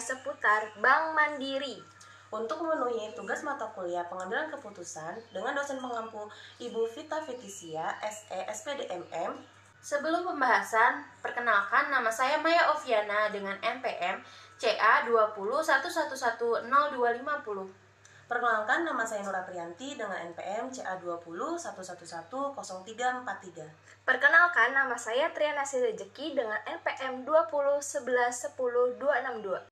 seputar Bank Mandiri. Untuk memenuhi tugas mata kuliah pengambilan keputusan dengan dosen pengampu Ibu Vita Fitisia, SE, SPDMM. Sebelum pembahasan, perkenalkan nama saya Maya Oviana dengan NPM CA 2011100250. Perkenalkan, nama saya Nura Priyanti dengan NPM CA 2011110343. Perkenalkan, nama saya Trianasi Rejeki dengan NPM 201110262.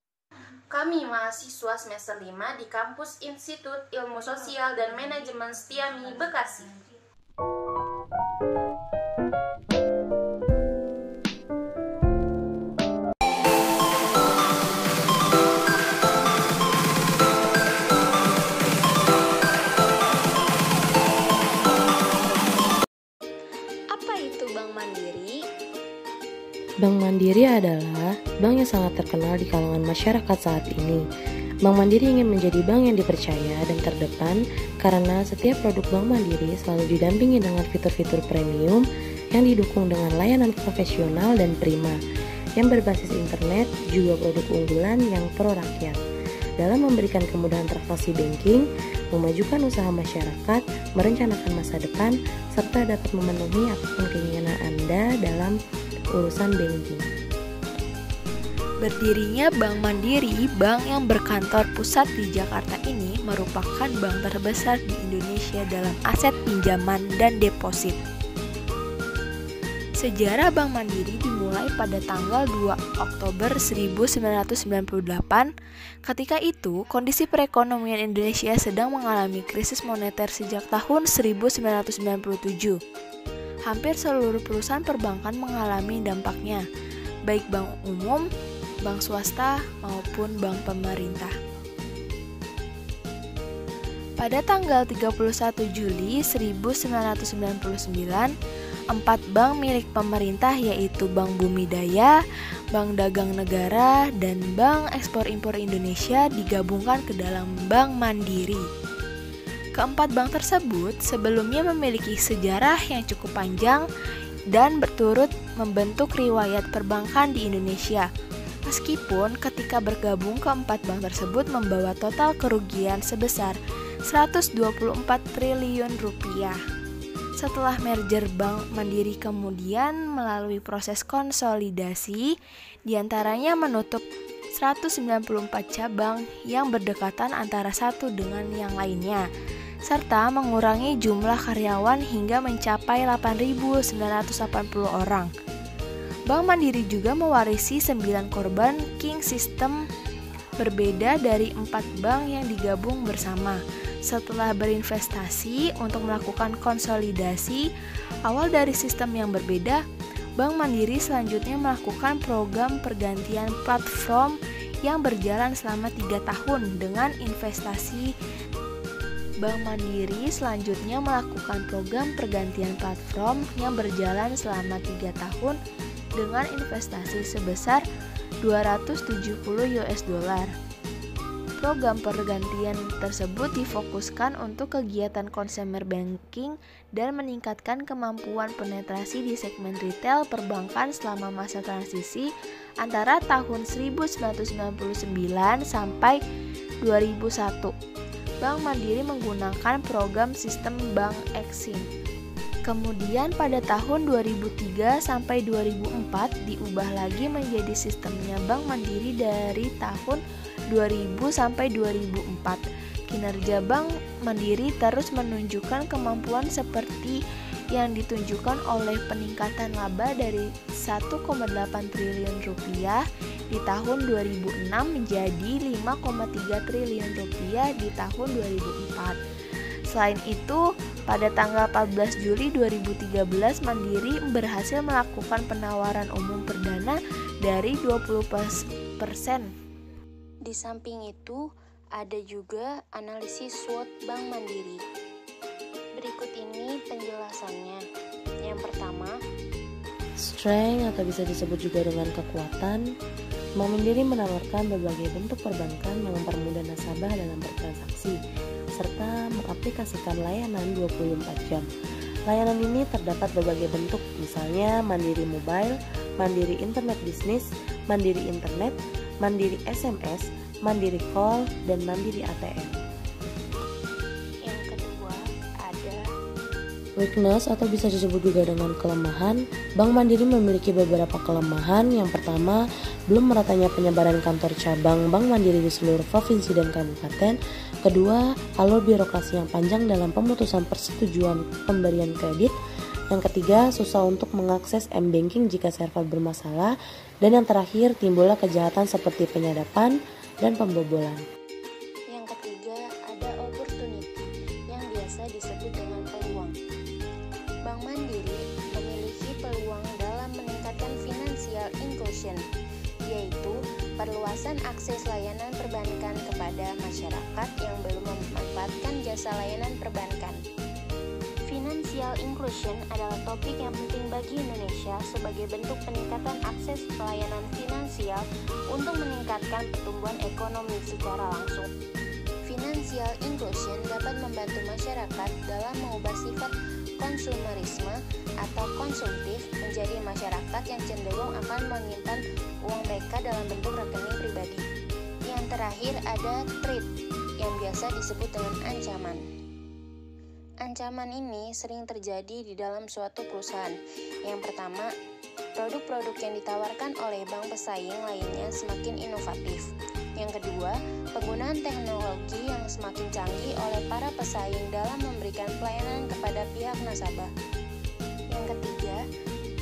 Kami mahasiswa semester 5 di kampus Institut Ilmu Sosial dan Manajemen Setiami, Bekasi. Apa itu Bank Mandiri? Bank Mandiri adalah bank yang sangat terkenal di kalangan masyarakat saat ini. Bank Mandiri ingin menjadi bank yang dipercaya dan terdepan karena setiap produk Bank Mandiri selalu didampingi dengan fitur-fitur premium yang didukung dengan layanan profesional dan prima, yang berbasis internet, juga produk unggulan yang pro rakyat. Dalam memberikan kemudahan transaksi banking, memajukan usaha masyarakat, merencanakan masa depan, serta dapat memenuhi apapun keinginan Anda dalam urusan banking. Berdirinya Bank Mandiri, bank yang berkantor pusat di Jakarta ini merupakan bank terbesar di Indonesia dalam aset pinjaman dan deposit. Sejarah Bank Mandiri dimulai pada tanggal 2 Oktober 1998. Ketika itu, kondisi perekonomian Indonesia sedang mengalami krisis moneter sejak tahun 1997. Hampir seluruh perusahaan perbankan mengalami dampaknya, baik bank umum, bank swasta, maupun bank pemerintah. Pada tanggal 31 Juli 1999, 4 bank milik pemerintah yaitu Bank Bumi Daya, Bank Dagang Negara, dan Bank Ekspor Impor Indonesia digabungkan ke dalam Bank Mandiri. Keempat bank tersebut sebelumnya memiliki sejarah yang cukup panjang dan berturut membentuk riwayat perbankan di Indonesia. Meskipun ketika bergabung keempat bank tersebut membawa total kerugian sebesar 124 triliun rupiah. Setelah merger Bank Mandiri kemudian melalui proses konsolidasi, diantaranya menutup 194 cabang yang berdekatan antara satu dengan yang lainnya, serta mengurangi jumlah karyawan hingga mencapai 8.980 orang. Bank Mandiri juga mewarisi 9 core banking system berbeda dari 4 bank yang digabung bersama. Setelah berinvestasi untuk melakukan konsolidasi awal dari sistem yang berbeda, Bank Mandiri selanjutnya melakukan program pergantian platform yang berjalan selama 3 tahun dengan investasi. Bank Mandiri selanjutnya melakukan program pergantian platform yang berjalan selama 3 tahun dengan investasi sebesar $270. Program pergantian tersebut difokuskan untuk kegiatan consumer banking dan meningkatkan kemampuan penetrasi di segmen retail perbankan selama masa transisi antara tahun 1999 sampai 2001. Bank Mandiri menggunakan program sistem Bank Eksim. Kemudian pada tahun 2003 sampai 2004 diubah lagi menjadi sistemnya Bank Mandiri dari tahun 2000 sampai 2004. Kinerja Bank Mandiri terus menunjukkan kemampuan seperti yang ditunjukkan oleh peningkatan laba dari 1,8 triliun rupiah di tahun 2006 menjadi 5,3 triliun rupiah di tahun 2004. Selain itu, pada tanggal 14 Juli 2013 Mandiri berhasil melakukan penawaran umum perdana dari 20%. Di samping itu, ada juga analisis SWOT Bank Mandiri. Berikut ini penjelasannya. Yang pertama, strength atau bisa disebut juga dengan kekuatan. Bank Mandiri menawarkan berbagai bentuk perbankan yang mempermudah nasabah dalam bertransaksi, serta mengaplikasikan layanan 24 jam. Layanan ini terdapat berbagai bentuk, misalnya Mandiri Mobile, Mandiri Internet Business, Mandiri Internet, Mandiri SMS, Mandiri Call, dan Mandiri ATM. Yang kedua ada Weakness atau bisa disebut juga dengan kelemahan. Bank Mandiri memiliki beberapa kelemahan. Yang pertama, belum meratanya penyebaran kantor cabang Bank Mandiri di seluruh provinsi dan kabupaten. Kedua, alur birokrasi yang panjang dalam pemutusan persetujuan pemberian kredit. Yang ketiga, susah untuk mengakses m-banking jika server bermasalah. Dan yang terakhir, timbullah kejahatan seperti penyadapan dan pembobolan. Yang ketiga, ada opportunity yang biasa disebut dengan peluang. Bank Mandiri memiliki peluang dalam meningkatkan financial inclusion, yaitu perluasan akses layanan perbankan kepada masyarakat yang belum memanfaatkan jasa layanan perbankan. Financial inclusion adalah topik yang penting bagi Indonesia sebagai bentuk peningkatan akses pelayanan finansial untuk meningkatkan pertumbuhan ekonomi secara langsung. Financial inclusion dapat membantu masyarakat dalam mengubah sifat konsumerisme atau konsumtif menjadi masyarakat yang cenderung akan menyimpan uang mereka dalam bentuk rekening pribadi. Yang terakhir ada threat yang biasa disebut dengan ancaman. Ancaman ini sering terjadi di dalam suatu perusahaan. Yang pertama, produk-produk yang ditawarkan oleh bank pesaing lainnya semakin inovatif. Yang kedua, penggunaan teknologi yang semakin canggih oleh para pesaing dalam memberikan pelayanan kepada pihak nasabah. Yang ketiga,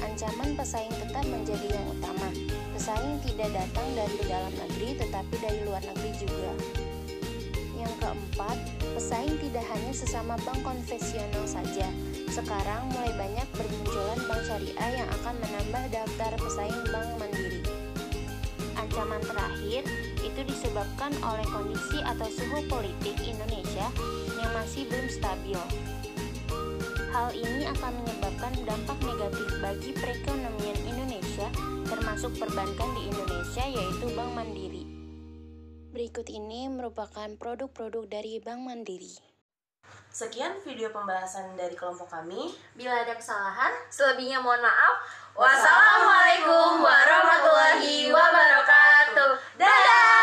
ancaman pesaing tetap menjadi yang utama. Pesaing tidak datang dari dalam negeri tetapi dari luar negeri juga. Yang keempat, pesaing tidak hanya sesama bank konvensional saja. Sekarang mulai banyak bermunculan bank syariah yang akan menambah daftar pesaing Bank Mandiri. Ancaman terakhir itu disebabkan oleh kondisi atau suhu politik Indonesia yang masih belum stabil. Hal ini akan menyebabkan dampak negatif bagi perekonomian Indonesia, termasuk perbankan di Indonesia yaitu Bank Mandiri. Berikut ini merupakan produk-produk dari Bank Mandiri. Sekian video pembahasan dari kelompok kami. Bila ada kesalahan, selebihnya mohon maaf. Wassalamualaikum warahmatullahi wabarakatuh. Dadah!